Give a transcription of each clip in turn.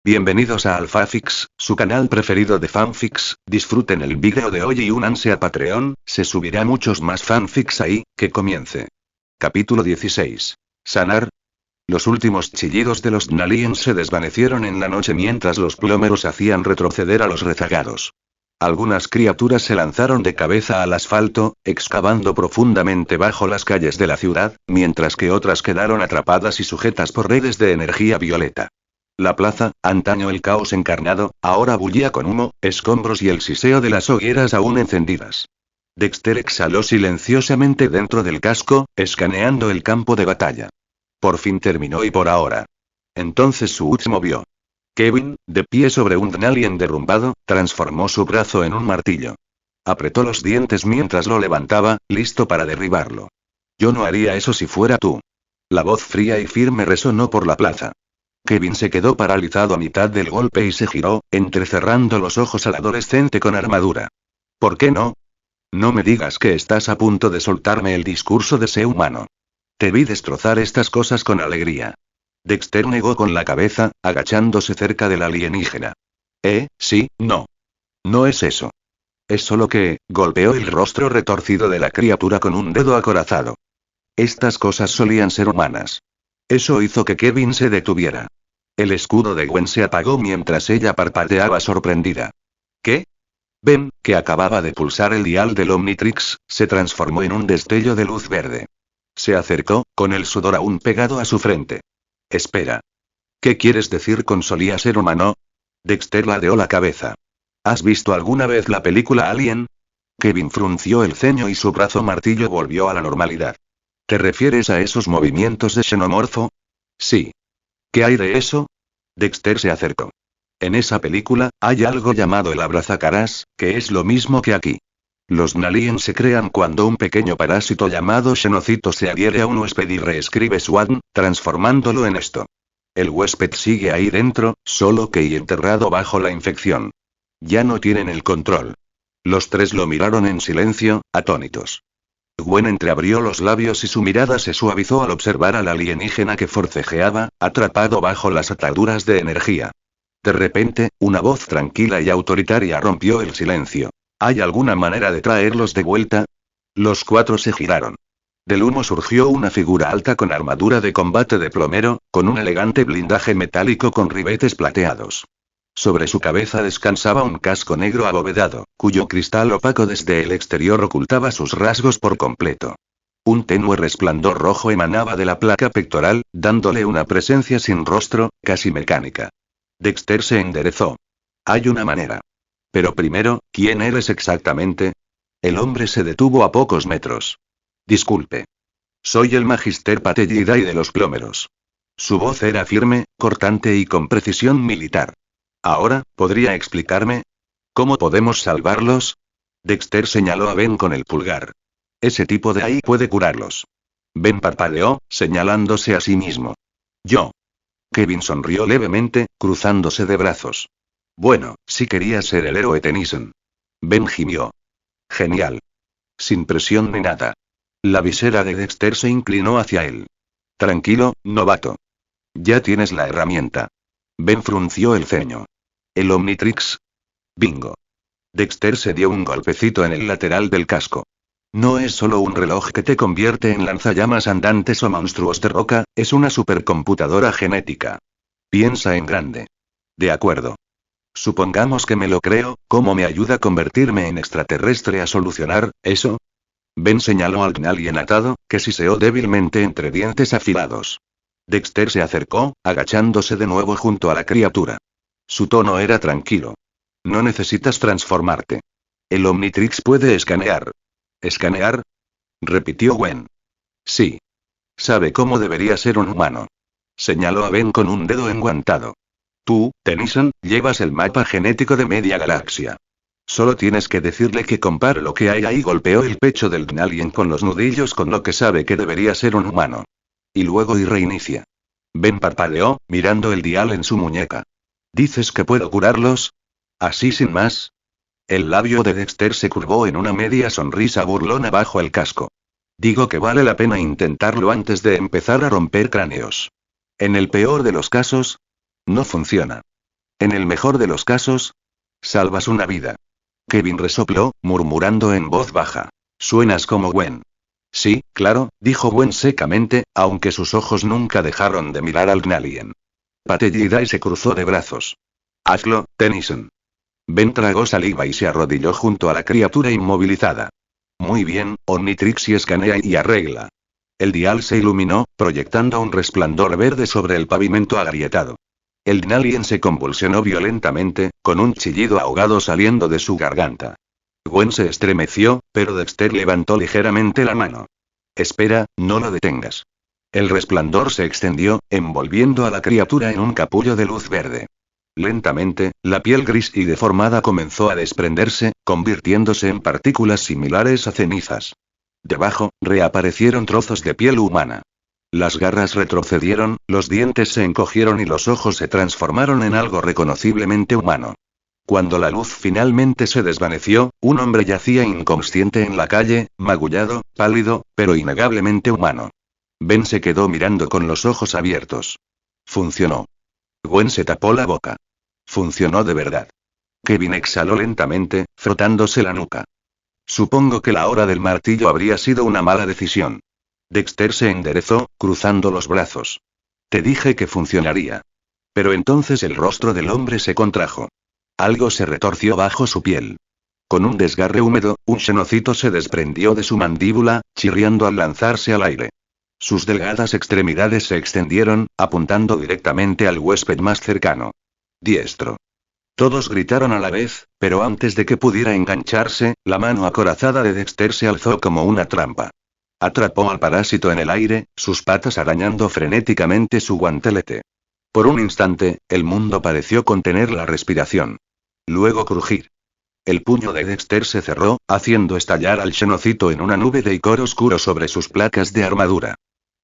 Bienvenidos a AlphaFix, su canal preferido de fanfics. Disfruten el vídeo de hoy y únanse a Patreon, se subirá muchos más fanfics ahí. Que comience. Capítulo 16. Sanar. Los últimos chillidos de los Naliens se desvanecieron en la noche mientras los plómeros hacían retroceder a los rezagados. Algunas criaturas se lanzaron de cabeza al asfalto, excavando profundamente bajo las calles de la ciudad, mientras que otras quedaron atrapadas y sujetas por redes de energía violeta. La plaza, antaño el caos encarnado, ahora bullía con humo, escombros y el siseo de las hogueras aún encendidas. Dexter exhaló silenciosamente dentro del casco, escaneando el campo de batalla. Por fin terminó y por ahora. Entonces Suits movió. Kevin, de pie sobre un Nalien derrumbado, transformó su brazo en un martillo. Apretó los dientes mientras lo levantaba, listo para derribarlo. Yo no haría eso si fuera tú. La voz fría y firme resonó por la plaza. Kevin se quedó paralizado a mitad del golpe y se giró, entrecerrando los ojos al adolescente con armadura. ¿Por qué no? No me digas que estás a punto de soltarme el discurso de ser humano. Te vi destrozar estas cosas con alegría. Dexter negó con la cabeza, agachándose cerca del alienígena. Sí, no. No es eso. Es solo que, golpeó el rostro retorcido de la criatura con un dedo acorazado. Estas cosas solían ser humanas. Eso hizo que Kevin se detuviera. El escudo de Gwen se apagó mientras ella parpadeaba sorprendida. ¿Qué? Ben, que acababa de pulsar el dial del Omnitrix, se transformó en un destello de luz verde. Se acercó, con el sudor aún pegado a su frente. Espera. ¿Qué quieres decir con solía ser humano? Dexter ladeó la cabeza. ¿Has visto alguna vez la película Alien? Kevin frunció el ceño y su brazo martillo volvió a la normalidad. ¿Te refieres a esos movimientos de xenomorfo? Sí. ¿Qué hay de eso? Dexter se acercó. En esa película, hay algo llamado el abrazacaras, que es lo mismo que aquí. Los Nalien se crean cuando un pequeño parásito llamado xenocito se adhiere a un huésped y reescribe su ADN, transformándolo en esto. El huésped sigue ahí dentro, solo que y enterrado bajo la infección. Ya no tienen el control. Los tres lo miraron en silencio, atónitos. Gwen entreabrió los labios y su mirada se suavizó al observar al alienígena que forcejeaba, atrapado bajo las ataduras de energía. De repente, una voz tranquila y autoritaria rompió el silencio. ¿Hay alguna manera de traerlos de vuelta? Los cuatro se giraron. Del humo surgió una figura alta con armadura de combate de plomero, con un elegante blindaje metálico con ribetes plateados. Sobre su cabeza descansaba un casco negro abovedado, cuyo cristal opaco desde el exterior ocultaba sus rasgos por completo. Un tenue resplandor rojo emanaba de la placa pectoral, dándole una presencia sin rostro, casi mecánica. Dexter se enderezó. Hay una manera. Pero primero, ¿quién eres exactamente? El hombre se detuvo a pocos metros. Disculpe. Soy el Magister Patellidai de los plómeros. Su voz era firme, cortante y con precisión militar. Ahora, ¿podría explicarme? ¿Cómo podemos salvarlos? Dexter señaló a Ben con el pulgar. Ese tipo de ahí puede curarlos. Ben parpadeó, señalándose a sí mismo. Yo. Kevin sonrió levemente, cruzándose de brazos. Bueno, si quería ser el héroe Tennyson. Ben gimió. Genial. Sin presión ni nada. La visera de Dexter se inclinó hacia él. Tranquilo, novato. Ya tienes la herramienta. Ben frunció el ceño. ¿El Omnitrix? Bingo. Dexter se dio un golpecito en el lateral del casco. No es solo un reloj que te convierte en lanzallamas andantes o monstruos de roca, es una supercomputadora genética. Piensa en grande. De acuerdo. Supongamos que me lo creo, ¿cómo me ayuda a convertirme en extraterrestre a solucionar eso? Ben señaló al alien atado, que siseó débilmente entre dientes afilados. Dexter se acercó, agachándose de nuevo junto a la criatura. Su tono era tranquilo. No necesitas transformarte. El Omnitrix puede escanear. ¿Escanear? Repitió Gwen. Sí. Sabe cómo debería ser un humano. Señaló a Ben con un dedo enguantado. Tú, Tennyson, llevas el mapa genético de media galaxia. Solo tienes que decirle que compare lo que hay ahí. Golpeó el pecho del alien con los nudillos con lo que sabe que debería ser un humano. Y luego reinicia. Ben parpadeó, mirando el dial en su muñeca. ¿Dices que puedo curarlos? ¿Así sin más? El labio de Dexter se curvó en una media sonrisa burlona bajo el casco. Digo que vale la pena intentarlo antes de empezar a romper cráneos. En el peor de los casos, no funciona. En el mejor de los casos, salvas una vida. Kevin resopló, murmurando en voz baja. Suenas como Gwen. Sí, claro, dijo Gwen secamente, aunque sus ojos nunca dejaron de mirar al Gnallien. Patellidai se cruzó de brazos. Hazlo, Tennyson. Ben tragó saliva y se arrodilló junto a la criatura inmovilizada. Muy bien, Omnitrix, y escanea y arregla. El dial se iluminó, proyectando un resplandor verde sobre el pavimento agrietado. El Gnallien se convulsionó violentamente, con un chillido ahogado saliendo de su garganta. Gwen se estremeció, pero Dexter levantó ligeramente la mano. Espera, no lo detengas. El resplandor se extendió, envolviendo a la criatura en un capullo de luz verde. Lentamente, la piel gris y deformada comenzó a desprenderse, convirtiéndose en partículas similares a cenizas. Debajo, reaparecieron trozos de piel humana. Las garras retrocedieron, los dientes se encogieron y los ojos se transformaron en algo reconociblemente humano. Cuando la luz finalmente se desvaneció, un hombre yacía inconsciente en la calle, magullado, pálido, pero innegablemente humano. Ben se quedó mirando con los ojos abiertos. Funcionó. Gwen se tapó la boca. Funcionó de verdad. Kevin exhaló lentamente, frotándose la nuca. Supongo que la hora del martillo habría sido una mala decisión. Dexter se enderezó, cruzando los brazos. Te dije que funcionaría. Pero entonces el rostro del hombre se contrajo. Algo se retorció bajo su piel. Con un desgarre húmedo, un xenocito se desprendió de su mandíbula, chirriando al lanzarse al aire. Sus delgadas extremidades se extendieron, apuntando directamente al huésped más cercano. Diestro. Todos gritaron a la vez, pero antes de que pudiera engancharse, la mano acorazada de Dexter se alzó como una trampa. Atrapó al parásito en el aire, sus patas arañando frenéticamente su guantelete. Por un instante, el mundo pareció contener la respiración. Luego crujir. El puño de Dexter se cerró, haciendo estallar al xenocito en una nube de icor oscuro sobre sus placas de armadura.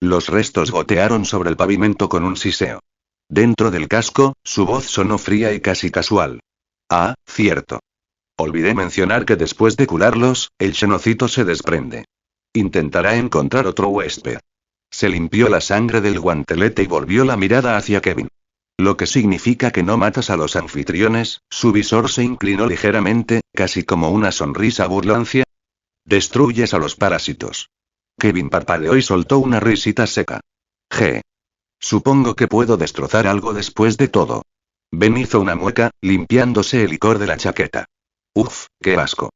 Los restos gotearon sobre el pavimento con un siseo. Dentro del casco, su voz sonó fría y casi casual. Ah, cierto. Olvidé mencionar que después de curarlos, el xenocito se desprende. Intentará encontrar otro huésped. Se limpió la sangre del guantelete y volvió la mirada hacia Kevin. Lo que significa que no matas a los anfitriones. Su visor se inclinó ligeramente, casi como una sonrisa burlancia. Destruyes a los parásitos. Kevin parpadeó y soltó una risita seca. G. Supongo que puedo destrozar algo después de todo. Ben hizo una mueca, limpiándose el licor de la chaqueta. Uf, qué asco.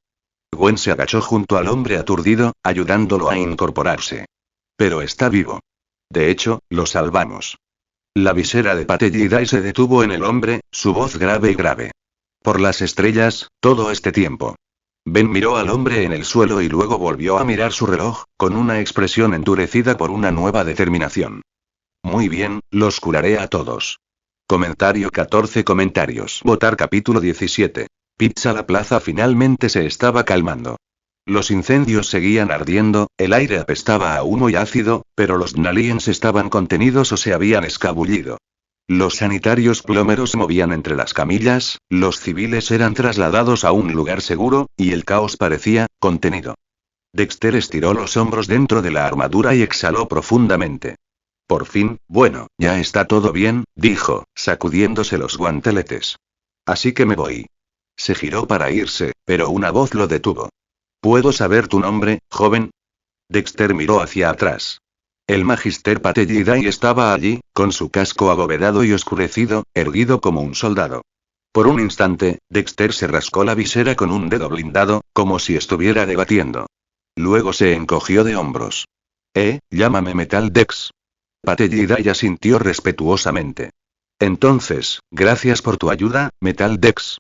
Gwen se agachó junto al hombre aturdido, ayudándolo a incorporarse. Pero está vivo. De hecho, lo salvamos. La visera de Patellidai se detuvo en el hombre, su voz grave y grave. Por las estrellas, todo este tiempo. Ben miró al hombre en el suelo y luego volvió a mirar su reloj, con una expresión endurecida por una nueva determinación. Muy bien, los curaré a todos. Comentario 14 comentarios. Votar capítulo 17. Pizza. La plaza finalmente se estaba calmando. Los incendios seguían ardiendo, el aire apestaba a humo y ácido, pero los Gnalliens estaban contenidos o se habían escabullido. Los sanitarios plomeros se movían entre las camillas, los civiles eran trasladados a un lugar seguro, y el caos parecía contenido. Dexter estiró los hombros dentro de la armadura y exhaló profundamente. Por fin, bueno, ya está todo bien, dijo, sacudiéndose los guanteletes. Así que me voy. Se giró para irse, pero una voz lo detuvo. ¿Puedo saber tu nombre, joven? Dexter miró hacia atrás. El Magister Patellidai estaba allí, con su casco abovedado y oscurecido, erguido como un soldado. Por un instante, Dexter se rascó la visera con un dedo blindado, como si estuviera debatiendo. Luego se encogió de hombros. Llámame Metal Dex. Patellidai asintió respetuosamente. Entonces, gracias por tu ayuda, Metal Dex.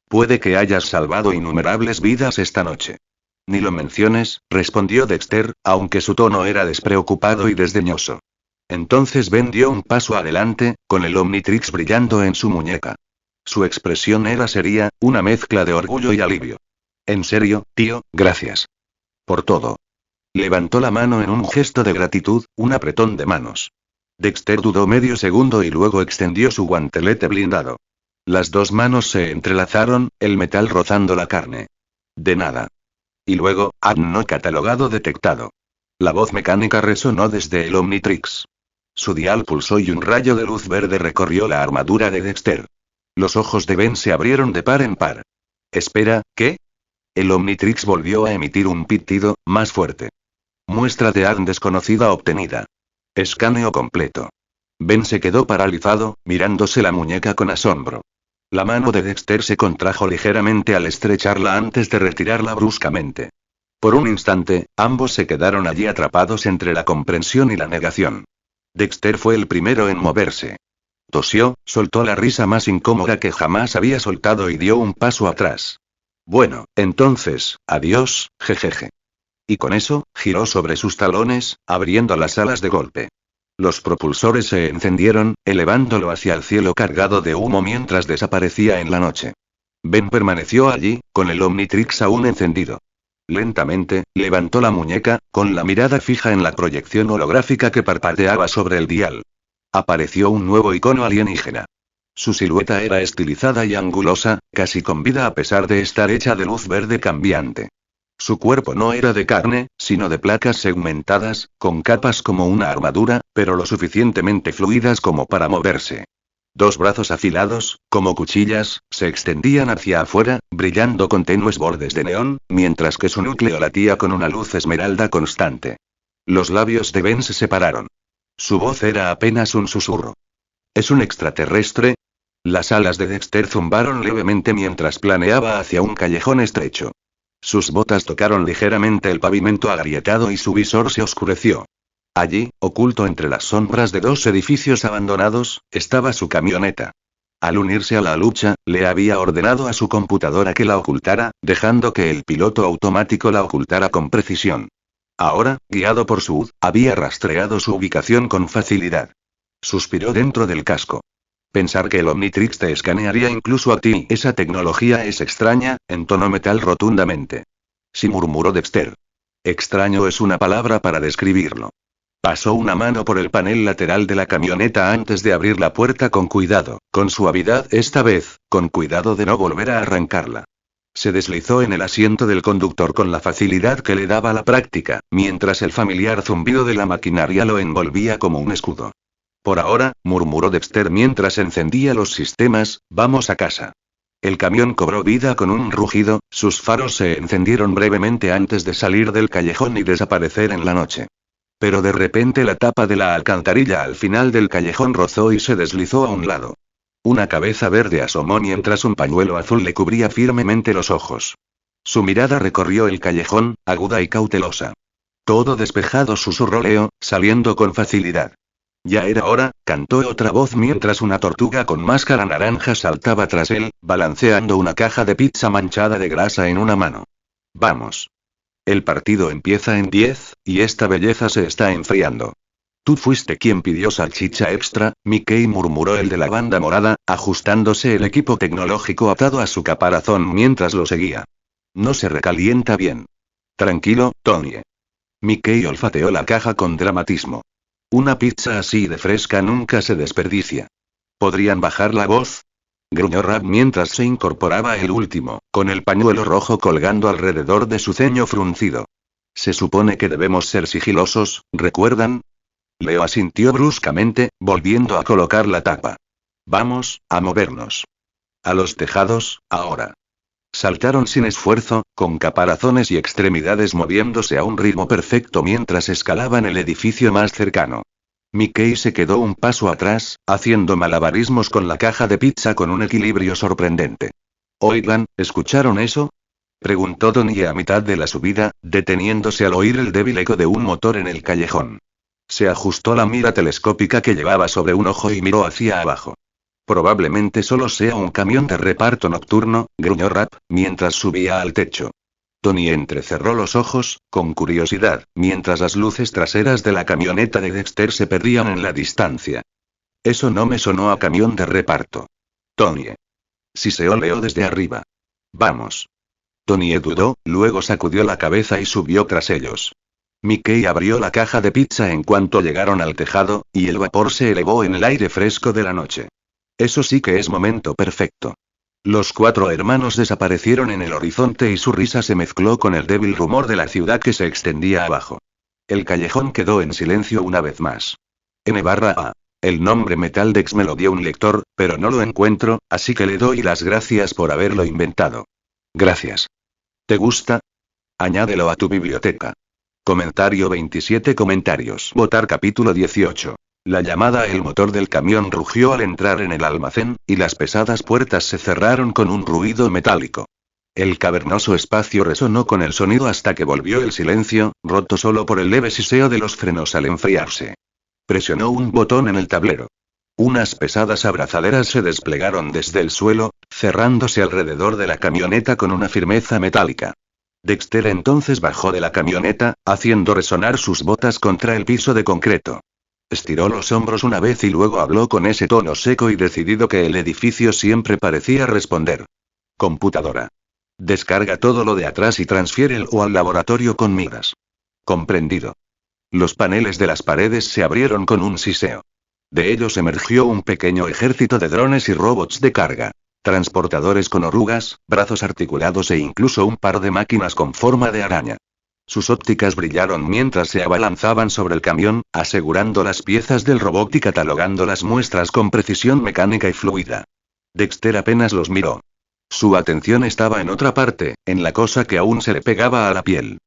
Puede que hayas salvado innumerables vidas esta noche. Ni lo menciones, respondió Dexter, aunque su tono era despreocupado y desdeñoso. Entonces Ben dio un paso adelante, con el Omnitrix brillando en su muñeca. Su expresión era seria, una mezcla de orgullo y alivio. En serio, tío, gracias. Por todo. Levantó la mano en un gesto de gratitud, un apretón de manos. Dexter dudó medio segundo y luego extendió su guantelete blindado. Las dos manos se entrelazaron, el metal rozando la carne. De nada. Y luego, no catalogado detectado. La voz mecánica resonó desde el Omnitrix. Su dial pulsó y un rayo de luz verde recorrió la armadura de Dexter. Los ojos de Ben se abrieron de par en par. Espera, ¿qué? El Omnitrix volvió a emitir un pitido, más fuerte. Muestra de ADN desconocida obtenida. Escaneo completo. Ben se quedó paralizado, mirándose la muñeca con asombro. La mano de Dexter se contrajo ligeramente al estrecharla antes de retirarla bruscamente. Por un instante, ambos se quedaron allí atrapados entre la comprensión y la negación. Dexter fue el primero en moverse. Tosió, soltó la risa más incómoda que jamás había soltado y dio un paso atrás. Bueno, entonces, adiós, jejeje. Y con eso, giró sobre sus talones, abriendo las alas de golpe. Los propulsores se encendieron, elevándolo hacia el cielo cargado de humo mientras desaparecía en la noche. Ben permaneció allí, con el Omnitrix aún encendido. Lentamente, levantó la muñeca, con la mirada fija en la proyección holográfica que parpadeaba sobre el dial. Apareció un nuevo icono alienígena. Su silueta era estilizada y angulosa, casi con vida a pesar de estar hecha de luz verde cambiante. Su cuerpo no era de carne, sino de placas segmentadas, con capas como una armadura, pero lo suficientemente fluidas como para moverse. Dos brazos afilados, como cuchillas, se extendían hacia afuera, brillando con tenues bordes de neón, mientras que su núcleo latía con una luz esmeralda constante. Los labios de Ben se separaron. Su voz era apenas un susurro. ¿Es un extraterrestre? Las alas de Dexter zumbaron levemente mientras planeaba hacia un callejón estrecho. Sus botas tocaron ligeramente el pavimento agrietado y su visor se oscureció. Allí, oculto entre las sombras de dos edificios abandonados, estaba su camioneta. Al unirse a la lucha, le había ordenado a su computadora que la ocultara, dejando que el piloto automático la ocultara con precisión. Ahora, guiado por su UD, había rastreado su ubicación con facilidad. Suspiró dentro del casco. Pensar que el Omnitrix te escanearía incluso a ti. Esa tecnología es extraña, entonó Metal rotundamente. Sí, murmuró Dexter. Extraño es una palabra para describirlo. Pasó una mano por el panel lateral de la camioneta antes de abrir la puerta con cuidado, con suavidad esta vez, con cuidado de no volver a arrancarla. Se deslizó en el asiento del conductor con la facilidad que le daba la práctica, mientras el familiar zumbido de la maquinaria lo envolvía como un escudo. Por ahora, murmuró Dexter mientras encendía los sistemas, vamos a casa. El camión cobró vida con un rugido, sus faros se encendieron brevemente antes de salir del callejón y desaparecer en la noche. Pero de repente la tapa de la alcantarilla al final del callejón rozó y se deslizó a un lado. Una cabeza verde asomó mientras un pañuelo azul le cubría firmemente los ojos. Su mirada recorrió el callejón, aguda y cautelosa. Todo despejado, susurró Leo, saliendo con facilidad. Ya era hora, cantó otra voz mientras una tortuga con máscara naranja saltaba tras él, balanceando una caja de pizza manchada de grasa en una mano. Vamos. El partido empieza en 10, y esta belleza se está enfriando. Tú fuiste quien pidió salchicha extra, Mickey, murmuró el de la banda morada, ajustándose el equipo tecnológico atado a su caparazón mientras lo seguía. No se recalienta bien. Tranquilo, Tony. Mickey olfateó la caja con dramatismo. Una pizza así de fresca nunca se desperdicia. ¿Podrían bajar la voz? Gruñó Rap mientras se incorporaba el último, con el pañuelo rojo colgando alrededor de su ceño fruncido. Se supone que debemos ser sigilosos, ¿recuerdan? Leo asintió bruscamente, volviendo a colocar la tapa. Vamos, a movernos. A los tejados, ahora. Saltaron sin esfuerzo, con caparazones y extremidades moviéndose a un ritmo perfecto mientras escalaban el edificio más cercano. Mickey se quedó un paso atrás, haciendo malabarismos con la caja de pizza con un equilibrio sorprendente. Oigan, ¿escucharon eso? Preguntó Tony a mitad de la subida, deteniéndose al oír el débil eco de un motor en el callejón. Se ajustó la mira telescópica que llevaba sobre un ojo y miró hacia abajo. Probablemente solo sea un camión de reparto nocturno, gruñó Rap, mientras subía al techo. Tony entrecerró los ojos, con curiosidad, mientras las luces traseras de la camioneta de Dexter se perdían en la distancia. Eso no me sonó a camión de reparto. Tony. Siseó Leo desde arriba. Vamos. Tony dudó, luego sacudió la cabeza y subió tras ellos. Mickey abrió la caja de pizza en cuanto llegaron al tejado, y el vapor se elevó en el aire fresco de la noche. Eso sí que es momento perfecto. Los cuatro hermanos desaparecieron en el horizonte y su risa se mezcló con el débil rumor de la ciudad que se extendía abajo. El callejón quedó en silencio una vez más. N/A. El nombre Metaldex me lo dio un lector, pero no lo encuentro, así que le doy las gracias por haberlo inventado. Gracias. ¿Te gusta? Añádelo a tu biblioteca. Comentario 27 comentarios. Votar capítulo 18. La llamada. El motor del camión rugió al entrar en el almacén, y las pesadas puertas se cerraron con un ruido metálico. El cavernoso espacio resonó con el sonido hasta que volvió el silencio, roto solo por el leve siseo de los frenos al enfriarse. Presionó un botón en el tablero. Unas pesadas abrazaderas se desplegaron desde el suelo, cerrándose alrededor de la camioneta con una firmeza metálica. Dexter entonces bajó de la camioneta, haciendo resonar sus botas contra el piso de concreto. Estiró los hombros una vez y luego habló con ese tono seco y decidido que el edificio siempre parecía responder. Computadora. Descarga todo lo de atrás y transfiérelo al laboratorio con miras. Comprendido. Los paneles de las paredes se abrieron con un siseo. De ellos emergió un pequeño ejército de drones y robots de carga. Transportadores con orugas, brazos articulados e incluso un par de máquinas con forma de araña. Sus ópticas brillaron mientras se abalanzaban sobre el camión, asegurando las piezas del robot y catalogando las muestras con precisión mecánica y fluida. Dexter apenas los miró. Su atención estaba en otra parte, en la cosa que aún se le pegaba a la piel.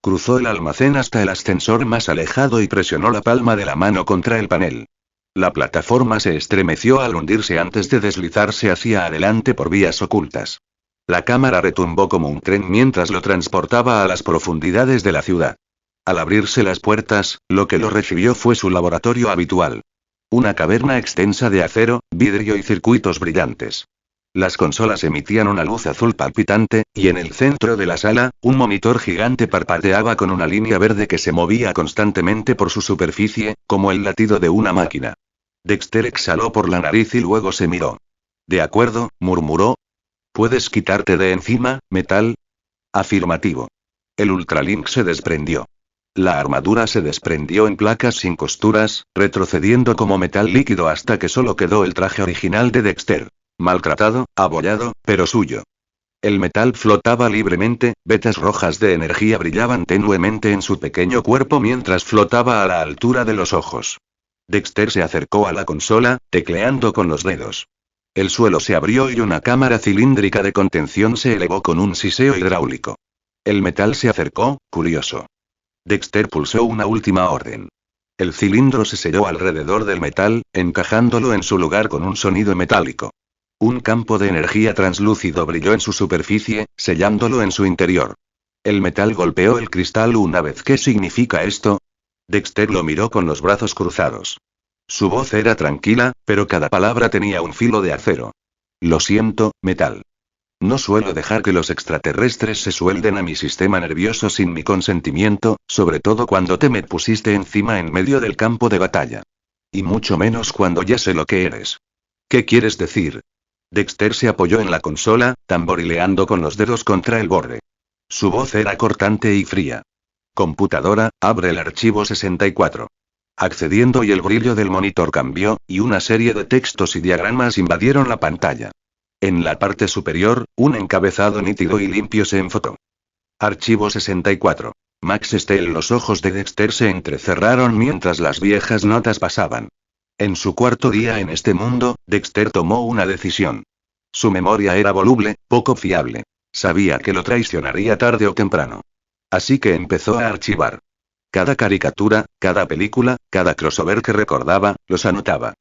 Cruzó el almacén hasta el ascensor más alejado y presionó la palma de la mano contra el panel. La plataforma se estremeció al hundirse antes de deslizarse hacia adelante por vías ocultas. La cámara retumbó como un tren mientras lo transportaba a las profundidades de la ciudad. Al abrirse las puertas, lo que lo recibió fue su laboratorio habitual. Una caverna extensa de acero, vidrio y circuitos brillantes. Las consolas emitían una luz azul palpitante, y en el centro de la sala, un monitor gigante parpadeaba con una línea verde que se movía constantemente por su superficie, como el latido de una máquina. Dexter exhaló por la nariz y luego se miró. De acuerdo, murmuró. ¿Puedes quitarte de encima, metal? Afirmativo. El Ultralink se desprendió. La armadura se desprendió en placas sin costuras, retrocediendo como metal líquido hasta que solo quedó el traje original de Dexter. Maltratado, abollado, pero suyo. El metal flotaba libremente, vetas rojas de energía brillaban tenuemente en su pequeño cuerpo mientras flotaba a la altura de los ojos. Dexter se acercó a la consola, tecleando con los dedos. El suelo se abrió y una cámara cilíndrica de contención se elevó con un siseo hidráulico. El metal se acercó, curioso. Dexter pulsó una última orden. El cilindro se selló alrededor del metal, encajándolo en su lugar con un sonido metálico. Un campo de energía translúcido brilló en su superficie, sellándolo en su interior. El metal golpeó el cristal una vez. ¿Qué significa esto? Dexter lo miró con los brazos cruzados. Su voz era tranquila, pero cada palabra tenía un filo de acero. Lo siento, metal. No suelo dejar que los extraterrestres se suelden a mi sistema nervioso sin mi consentimiento, sobre todo cuando te me pusiste encima en medio del campo de batalla. Y mucho menos cuando ya sé lo que eres. ¿Qué quieres decir? Dexter se apoyó en la consola, tamborileando con los dedos contra el borde. Su voz era cortante y fría. Computadora, abre el archivo 64. Accediendo y el brillo del monitor cambió, y una serie de textos y diagramas invadieron la pantalla. En la parte superior, un encabezado nítido y limpio se enfocó. Archivo 64. Max Steel. Los ojos de Dexter se entrecerraron mientras las viejas notas pasaban. En su cuarto día en este mundo, Dexter tomó una decisión. Su memoria era voluble, poco fiable. Sabía que lo traicionaría tarde o temprano. Así que empezó a archivar. Cada caricatura, cada película, cada crossover que recordaba, los anotaba.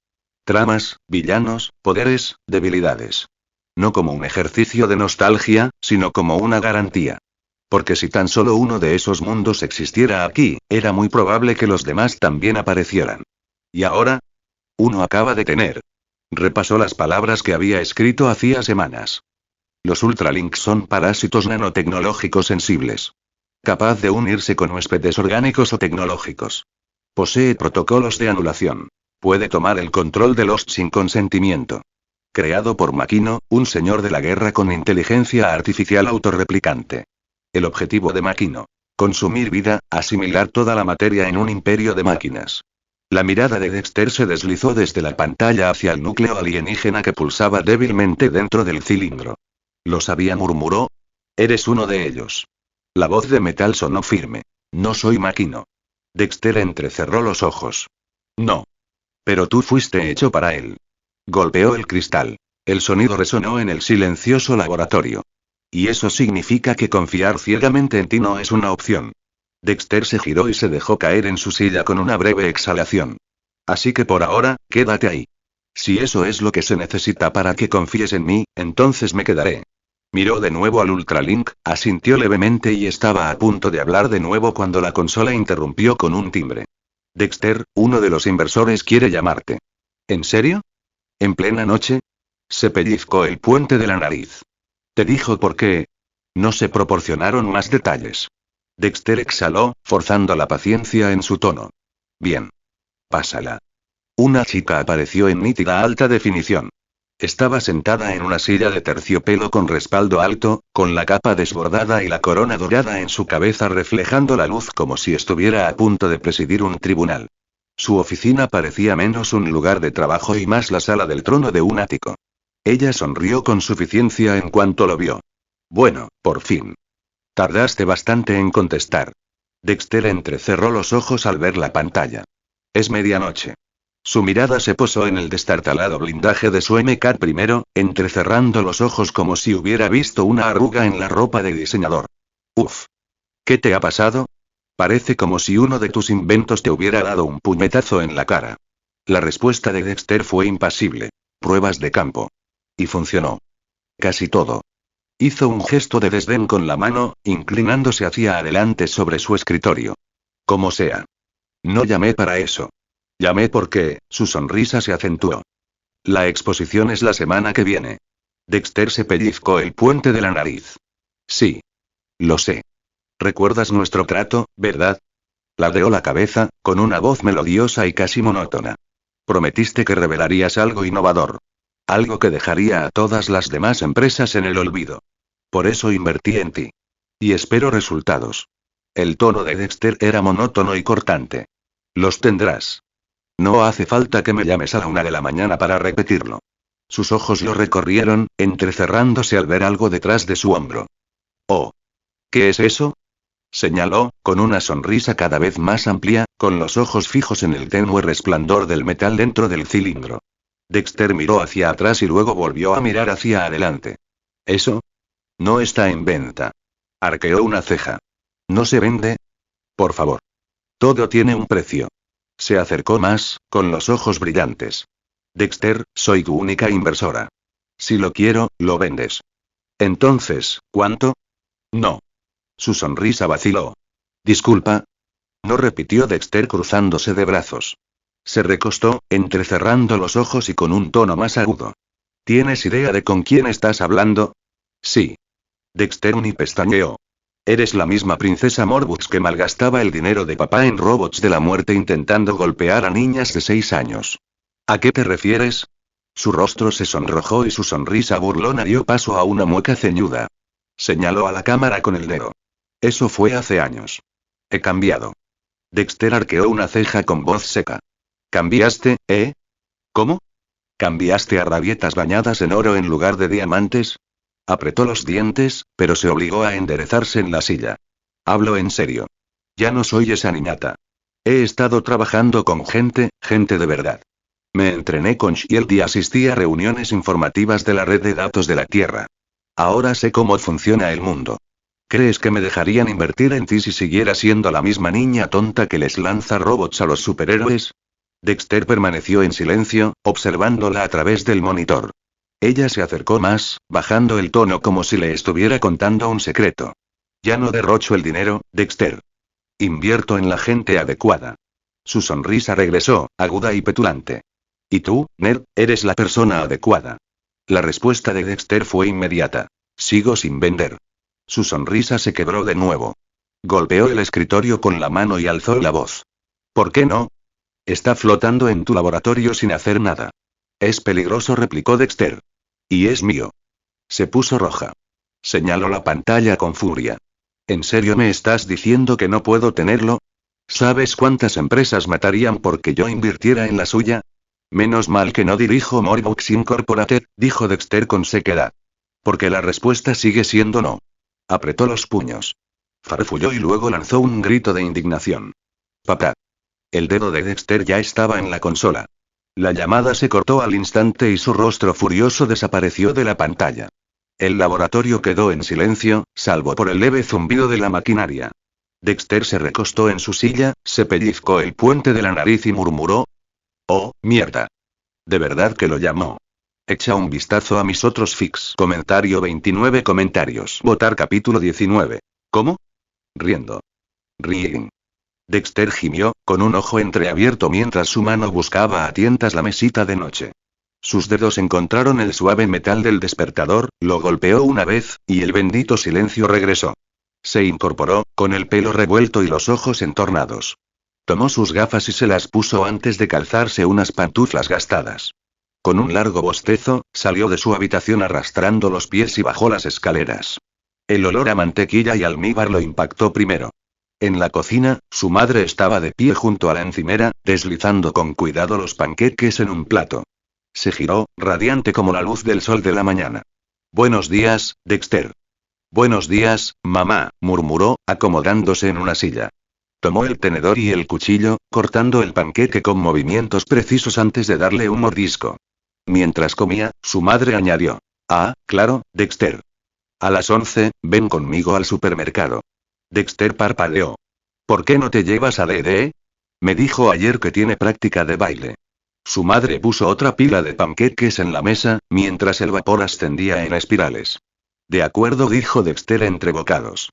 Tramas, villanos, poderes, debilidades. No como un ejercicio de nostalgia, sino como una garantía. Porque si tan solo uno de esos mundos existiera aquí, era muy probable que los demás también aparecieran. ¿Y ahora? Uno acaba de tener. Repasó las palabras que había escrito hacía semanas. Los Ultralinks son parásitos nanotecnológicos sensibles. Capaz de unirse con huéspedes orgánicos o tecnológicos. Posee protocolos de anulación. Puede tomar el control de Lost sin consentimiento. Creado por Makino, un señor de la guerra con inteligencia artificial autorreplicante. El objetivo de Makino. Consumir vida, asimilar toda la materia en un imperio de máquinas. La mirada de Dexter se deslizó desde la pantalla hacia el núcleo alienígena que pulsaba débilmente dentro del cilindro. Lo sabía, murmuró. Eres uno de ellos. La voz de metal sonó firme. No soy Makino. Dexter entrecerró los ojos. No. Pero tú fuiste hecho para él. Golpeó el cristal. El sonido resonó en el silencioso laboratorio. Y eso significa que confiar ciegamente en ti no es una opción. Dexter se giró y se dejó caer en su silla con una breve exhalación. Así que por ahora, quédate ahí. Si eso es lo que se necesita para que confíes en mí, entonces me quedaré. Miró de nuevo al Ultralink, asintió levemente y estaba a punto de hablar de nuevo cuando la consola interrumpió con un timbre. Dexter, uno de los inversores quiere llamarte. ¿En serio? ¿En plena noche? Se pellizcó el puente de la nariz. ¿Te dijo por qué? No se proporcionaron más detalles. Dexter exhaló, forzando la paciencia en su tono. Bien. Pásala. Una chica apareció en nítida alta definición. Estaba sentada en una silla de terciopelo con respaldo alto, con la capa desbordada y la corona dorada en su cabeza reflejando la luz como si estuviera a punto de presidir un tribunal. Su oficina parecía menos un lugar de trabajo y más la sala del trono de un ático. Ella sonrió con suficiencia en cuanto lo vio. Bueno, por fin. Tardaste bastante en contestar. Dexter entrecerró los ojos al ver la pantalla. Es medianoche. Su mirada se posó en el destartalado blindaje de su MK primero, entrecerrando los ojos como si hubiera visto una arruga en la ropa de diseñador. Uf. ¿Qué te ha pasado? Parece como si uno de tus inventos te hubiera dado un puñetazo en la cara. La respuesta de Dexter fue impasible. Pruebas de campo. Y funcionó. Casi todo. Hizo un gesto de desdén con la mano, inclinándose hacia adelante sobre su escritorio. Como sea. No llamé para eso. Llamé porque, su sonrisa se acentuó. La exposición es la semana que viene. Dexter se pellizcó el puente de la nariz. Sí. Lo sé. ¿Recuerdas nuestro trato, verdad? Ladeó la cabeza, con una voz melodiosa y casi monótona. Prometiste que revelarías algo innovador. Algo que dejaría a todas las demás empresas en el olvido. Por eso invertí en ti. Y espero resultados. El tono de Dexter era monótono y cortante. Los tendrás. No hace falta que me llames a la 1 de la mañana para repetirlo. Sus ojos lo recorrieron, entrecerrándose al ver algo detrás de su hombro. Oh. ¿Qué es eso? Señaló, con una sonrisa cada vez más amplia, con los ojos fijos en el tenue resplandor del metal dentro del cilindro. Dexter miró hacia atrás y luego volvió a mirar hacia adelante. ¿Eso? No está en venta. Arqueó una ceja. ¿No se vende? Por favor. Todo tiene un precio. Se acercó más, con los ojos brillantes. Dexter, soy tu única inversora. Si lo quiero, lo vendes. Entonces, ¿cuánto? No. Su sonrisa vaciló. Disculpa. No repitió Dexter cruzándose de brazos. Se recostó, entrecerrando los ojos y con un tono más agudo. ¿Tienes idea de con quién estás hablando? Sí. Dexter ni pestañeó. Eres la misma princesa Morbuts que malgastaba el dinero de papá en robots de la muerte intentando golpear a niñas de 6 años. ¿A qué te refieres? Su rostro se sonrojó y su sonrisa burlona dio paso a una mueca ceñuda. Señaló a la cámara con el dedo. Eso fue hace años. He cambiado. Dexter arqueó una ceja con voz seca. ¿Cambiaste, eh? ¿Cómo? ¿Cambiaste a rabietas bañadas en oro en lugar de diamantes? Apretó los dientes, pero se obligó a enderezarse en la silla. Hablo en serio. Ya no soy esa niñata. He estado trabajando con gente de verdad. Me entrené con Shield y asistí a reuniones informativas de la red de datos de la Tierra. Ahora sé cómo funciona el mundo. ¿Crees que me dejarían invertir en ti si siguiera siendo la misma niña tonta que les lanza robots a los superhéroes? Dexter permaneció en silencio, observándola a través del monitor. Ella se acercó más, bajando el tono como si le estuviera contando un secreto. Ya no derrocho el dinero, Dexter. Invierto en la gente adecuada. Su sonrisa regresó, aguda y petulante. Y tú, Ned, eres la persona adecuada. La respuesta de Dexter fue inmediata. Sigo sin vender. Su sonrisa se quebró de nuevo. Golpeó el escritorio con la mano y alzó la voz. ¿Por qué no? Está flotando en tu laboratorio sin hacer nada. Es peligroso, replicó Dexter. Y es mío. Se puso roja. Señaló la pantalla con furia. ¿En serio me estás diciendo que no puedo tenerlo? ¿Sabes cuántas empresas matarían porque yo invirtiera en la suya? Menos mal que no dirijo Morbucks Incorporated, dijo Dexter con sequedad. Porque la respuesta sigue siendo no. Apretó los puños. Farfulló y luego lanzó un grito de indignación. Papá. El dedo de Dexter ya estaba en la consola. La llamada se cortó al instante y su rostro furioso desapareció de la pantalla. El laboratorio quedó en silencio, salvo por el leve zumbido de la maquinaria. Dexter se recostó en su silla, se pellizcó el puente de la nariz y murmuró: «Oh, mierda. ¿De verdad que lo llamó? Echa un vistazo a mis otros fics». Comentario 29 comentarios. Votar capítulo 19. ¿Cómo? Riendo. Ríen. Dexter gimió, con un ojo entreabierto mientras su mano buscaba a tientas la mesita de noche. Sus dedos encontraron el suave metal del despertador, lo golpeó una vez, y el bendito silencio regresó. Se incorporó, con el pelo revuelto y los ojos entornados. Tomó sus gafas y se las puso antes de calzarse unas pantuflas gastadas. Con un largo bostezo, salió de su habitación arrastrando los pies y bajó las escaleras. El olor a mantequilla y almíbar lo impactó primero. En la cocina, su madre estaba de pie junto a la encimera, deslizando con cuidado los panqueques en un plato. Se giró, radiante como la luz del sol de la mañana. «Buenos días, Dexter». «Buenos días, mamá», murmuró, acomodándose en una silla. Tomó el tenedor y el cuchillo, cortando el panqueque con movimientos precisos antes de darle un mordisco. Mientras comía, su madre añadió: «Ah, claro, Dexter. A las 11, ven conmigo al supermercado». Dexter parpadeó. «¿Por qué no te llevas a Dee? Me dijo ayer que tiene práctica de baile». Su madre puso otra pila de panqueques en la mesa, mientras el vapor ascendía en espirales. «De acuerdo», dijo Dexter entre bocados.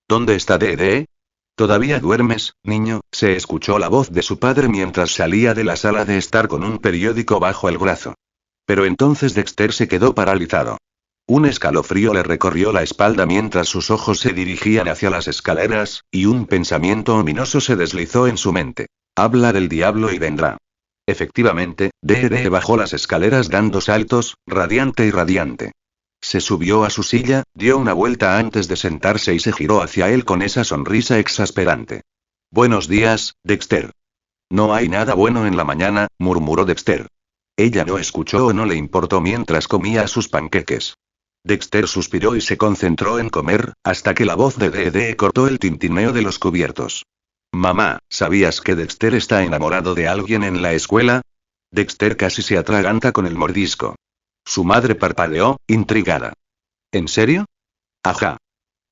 «¿Dónde está Dee? ¿Todavía duermes, niño?», se escuchó la voz de su padre mientras salía de la sala de estar con un periódico bajo el brazo. Pero entonces Dexter se quedó paralizado. Un escalofrío le recorrió la espalda mientras sus ojos se dirigían hacia las escaleras, y un pensamiento ominoso se deslizó en su mente. «Habla del diablo y vendrá». Efectivamente, Dee bajó las escaleras dando saltos, radiante y radiante. Se subió a su silla, dio una vuelta antes de sentarse y se giró hacia él con esa sonrisa exasperante. «Buenos días, Dexter». «No hay nada bueno en la mañana», murmuró Dexter. Ella no escuchó o no le importó mientras comía sus panqueques. Dexter suspiró y se concentró en comer, hasta que la voz de Dee cortó el tintineo de los cubiertos. «Mamá, ¿sabías que Dexter está enamorado de alguien en la escuela?». Dexter casi se atraganta con el mordisco. Su madre parpadeó, intrigada. «¿En serio?». «Ajá».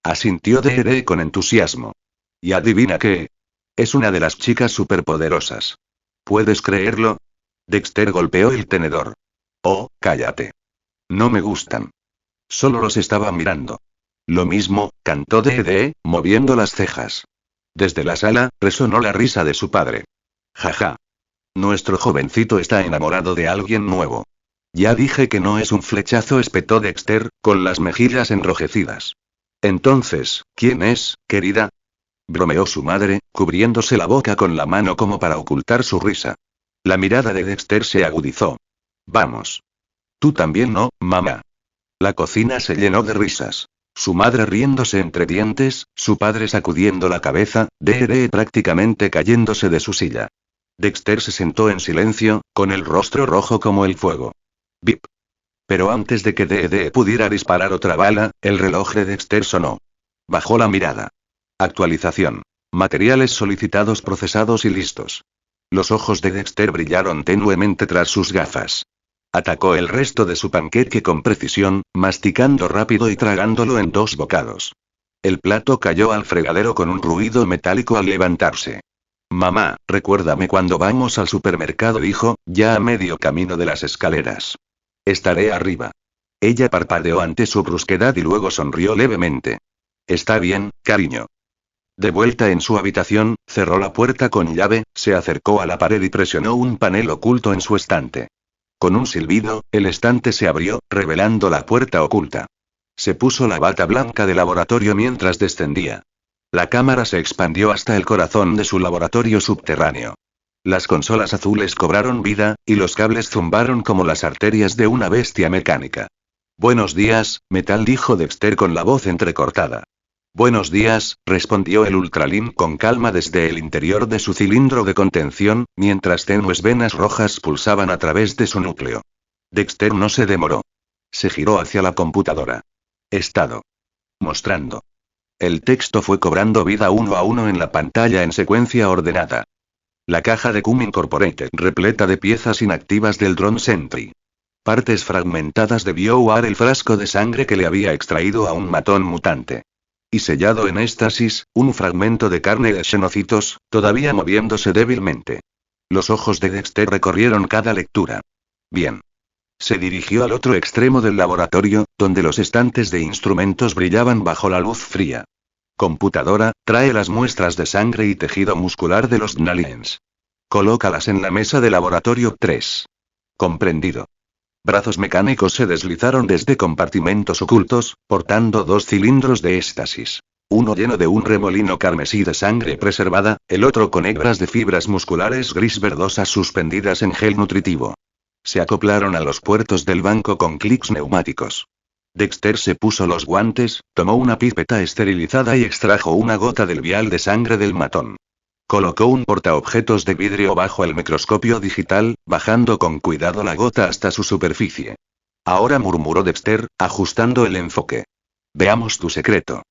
Asintió Dee con entusiasmo. «¿Y adivina qué? Es una de las chicas superpoderosas». «¿Puedes creerlo?». Dexter golpeó el tenedor. «Oh, cállate. No me gustan». Solo los estaba mirando. «Lo mismo», cantó Dee, moviendo las cejas. Desde la sala, resonó la risa de su padre. «Jaja. Nuestro jovencito está enamorado de alguien nuevo». «Ya dije que no es un flechazo», espetó Dexter, con las mejillas enrojecidas. «Entonces, ¿quién es, querida?», bromeó su madre, cubriéndose la boca con la mano como para ocultar su risa. La mirada de Dexter se agudizó. «Vamos. Tú también, ¿no, mamá?». La cocina se llenó de risas. Su madre riéndose entre dientes, su padre sacudiendo la cabeza, Dee prácticamente cayéndose de su silla. Dexter se sentó en silencio, con el rostro rojo como el fuego. Bip. Pero antes de que Dee pudiera disparar otra bala, el reloj de Dexter sonó. Bajó la mirada. Actualización. Materiales solicitados procesados y listos. Los ojos de Dexter brillaron tenuemente tras sus gafas. Atacó el resto de su panqueque con precisión, masticando rápido y tragándolo en 2 bocados. El plato cayó al fregadero con un ruido metálico al levantarse. «Mamá, recuérdame cuando vamos al supermercado», dijo, ya a medio camino de las escaleras. «Estaré arriba». Ella parpadeó ante su brusquedad y luego sonrió levemente. «Está bien, cariño». De vuelta en su habitación, cerró la puerta con llave, se acercó a la pared y presionó un panel oculto en su estante. Con un silbido, el estante se abrió, revelando la puerta oculta. Se puso la bata blanca de laboratorio mientras descendía. La cámara se expandió hasta el corazón de su laboratorio subterráneo. Las consolas azules cobraron vida, y los cables zumbaron como las arterias de una bestia mecánica. «Buenos días, Metal», dijo Dexter con la voz entrecortada. «Buenos días», respondió el Ultralink con calma desde el interior de su cilindro de contención, mientras tenues venas rojas pulsaban a través de su núcleo. Dexter no se demoró. Se giró hacia la computadora. «Estado. Mostrando». El texto fue cobrando vida uno a uno en la pantalla en secuencia ordenada. La caja de Cum Incorporated repleta de piezas inactivas del Drone Sentry. Partes fragmentadas de BioWare, el frasco de sangre que le había extraído a un matón mutante. Y sellado en éxtasis, un fragmento de carne de xenocitos, todavía moviéndose débilmente. Los ojos de Dexter recorrieron cada lectura. Bien. Se dirigió al otro extremo del laboratorio, donde los estantes de instrumentos brillaban bajo la luz fría. Computadora, trae las muestras de sangre y tejido muscular de los Dnaliens. Colócalas en la mesa de laboratorio 3. Comprendido. Brazos mecánicos se deslizaron desde compartimentos ocultos, portando 2 cilindros de éxtasis. Uno lleno de un remolino carmesí de sangre preservada, el otro con hebras de fibras musculares gris verdosas suspendidas en gel nutritivo. Se acoplaron a los puertos del banco con clics neumáticos. Dexter se puso los guantes, tomó una pipeta esterilizada y extrajo una gota del vial de sangre del matón. Colocó un portaobjetos de vidrio bajo el microscopio digital, bajando con cuidado la gota hasta su superficie. Ahora, murmuró Dexter, ajustando el enfoque. Veamos tu secreto.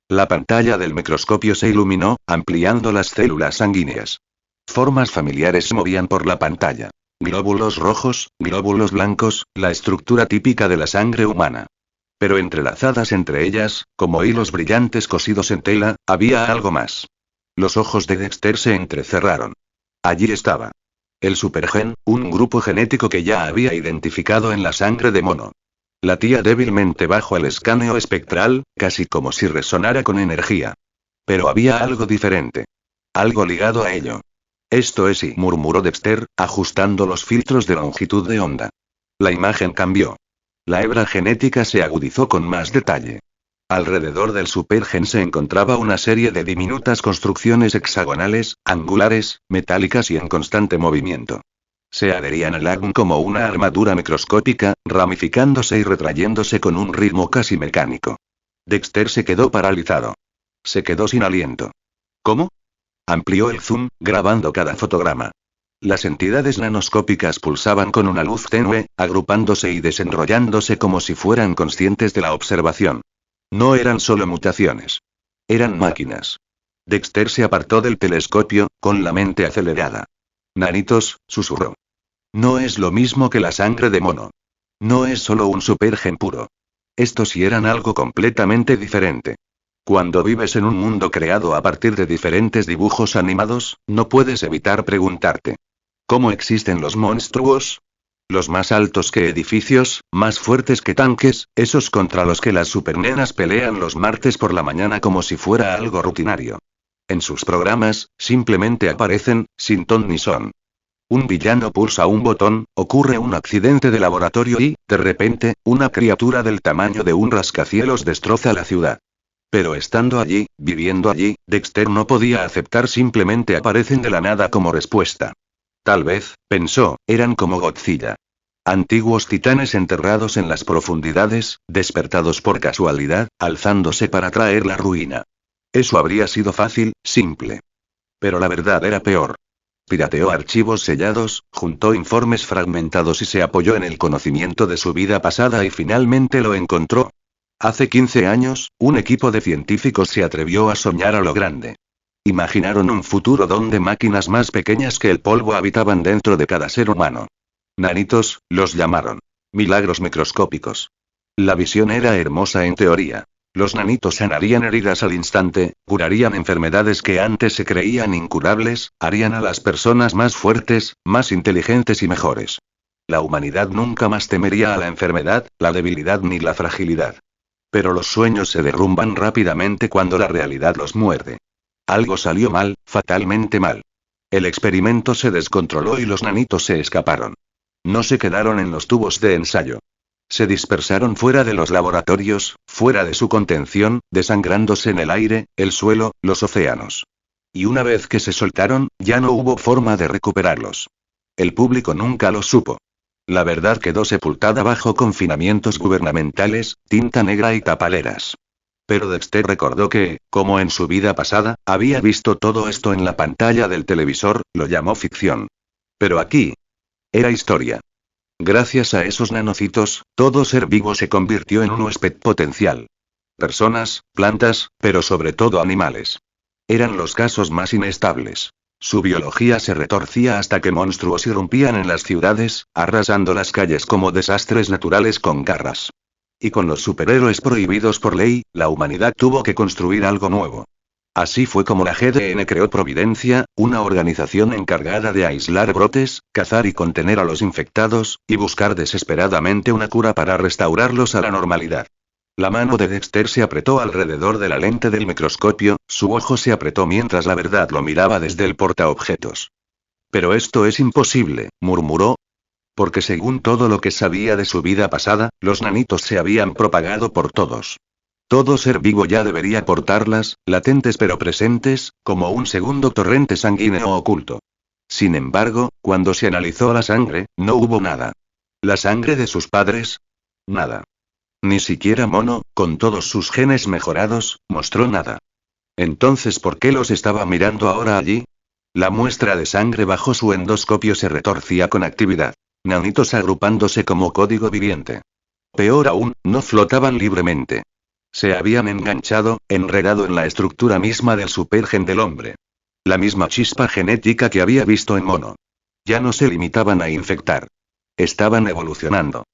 La pantalla del microscopio se iluminó, ampliando las células sanguíneas. Formas familiares se movían por la pantalla. Glóbulos rojos, glóbulos blancos, la estructura típica de la sangre humana. Pero entrelazadas entre ellas, como hilos brillantes cosidos en tela, había algo más. Los ojos de Dexter se entrecerraron. Allí estaba. El supergen, un grupo genético que ya había identificado en la sangre de mono. Latía débilmente bajo el escaneo espectral, casi como si resonara con energía. Pero había algo diferente. Algo ligado a ello. Esto es, y murmuró Dexter, ajustando los filtros de longitud de onda. La imagen cambió. La hebra genética se agudizó con más detalle. Alrededor del supergen se encontraba una serie de diminutas construcciones hexagonales, angulares, metálicas y en constante movimiento. Se adherían al AGN como una armadura microscópica, ramificándose y retrayéndose con un ritmo casi mecánico. Dexter se quedó paralizado. Se quedó sin aliento. ¿Cómo? Amplió el zoom, grabando cada fotograma. Las entidades nanoscópicas pulsaban con una luz tenue, agrupándose y desenrollándose como si fueran conscientes de la observación. No eran solo mutaciones. Eran máquinas. Dexter se apartó del telescopio, con la mente acelerada. Nanitos, susurró. No es lo mismo que la sangre de mono. No es solo un supergen puro. Estos sí eran algo completamente diferente. Cuando vives en un mundo creado a partir de diferentes dibujos animados, no puedes evitar preguntarte. ¿Cómo existen los monstruos? Los más altos que edificios, más fuertes que tanques, esos contra los que las supernenas pelean los martes por la mañana como si fuera algo rutinario. En sus programas, simplemente aparecen, sin ton ni son. Un villano pulsa un botón, ocurre un accidente de laboratorio y, de repente, una criatura del tamaño de un rascacielos destroza la ciudad. Pero estando allí, viviendo allí, Dexter no podía aceptar simplemente aparecen de la nada como respuesta. Tal vez, pensó, eran como Godzilla. Antiguos titanes enterrados en las profundidades, despertados por casualidad, alzándose para traer la ruina. Eso habría sido fácil, simple. Pero la verdad era peor. Pirateó archivos sellados, juntó informes fragmentados y se apoyó en el conocimiento de su vida pasada y finalmente lo encontró. Hace 15 años, un equipo de científicos se atrevió a soñar a lo grande. Imaginaron un futuro donde máquinas más pequeñas que el polvo habitaban dentro de cada ser humano. Nanitos, los llamaron. Milagros microscópicos. La visión era hermosa en teoría. Los nanitos sanarían heridas al instante, curarían enfermedades que antes se creían incurables, harían a las personas más fuertes, más inteligentes y mejores. La humanidad nunca más temería a la enfermedad, la debilidad ni la fragilidad. Pero los sueños se derrumban rápidamente cuando la realidad los muerde. Algo salió mal, fatalmente mal. El experimento se descontroló y los nanitos se escaparon. No se quedaron en los tubos de ensayo. Se dispersaron fuera de los laboratorios, fuera de su contención, desangrándose en el aire, el suelo, los océanos. Y una vez que se soltaron, ya no hubo forma de recuperarlos. El público nunca lo supo. La verdad quedó sepultada bajo confinamientos gubernamentales, tinta negra y tapaleras. Pero Dexter recordó que, como en su vida pasada, había visto todo esto en la pantalla del televisor, lo llamó ficción. Pero aquí, era historia. Gracias a esos nanocitos, todo ser vivo se convirtió en un huésped potencial. Personas, plantas, pero sobre todo animales. Eran los casos más inestables. Su biología se retorcía hasta que monstruos irrumpían en las ciudades, arrasando las calles como desastres naturales con garras. Y con los superhéroes prohibidos por ley, la humanidad tuvo que construir algo nuevo. Así fue como la GDN creó Providencia, una organización encargada de aislar brotes, cazar y contener a los infectados, y buscar desesperadamente una cura para restaurarlos a la normalidad. La mano de Dexter se apretó alrededor de la lente del microscopio, su ojo se apretó mientras la verdad lo miraba desde el portaobjetos. Pero esto es imposible, murmuró. Porque según todo lo que sabía de su vida pasada, los nanitos se habían propagado por todos. Todo ser vivo ya debería portarlas, latentes pero presentes, como un segundo torrente sanguíneo oculto. Sin embargo, cuando se analizó la sangre, no hubo nada. ¿La sangre de sus padres? Nada. Ni siquiera Mono, con todos sus genes mejorados, mostró nada. Entonces, ¿por qué los estaba mirando ahora allí? La muestra de sangre bajo su endoscopio se retorcía con actividad. Nanitos agrupándose como código viviente. Peor aún, no flotaban libremente. Se habían enganchado, enredado en la estructura misma del supergen del hombre. La misma chispa genética que había visto en Mono. Ya no se limitaban a infectar. Estaban evolucionando.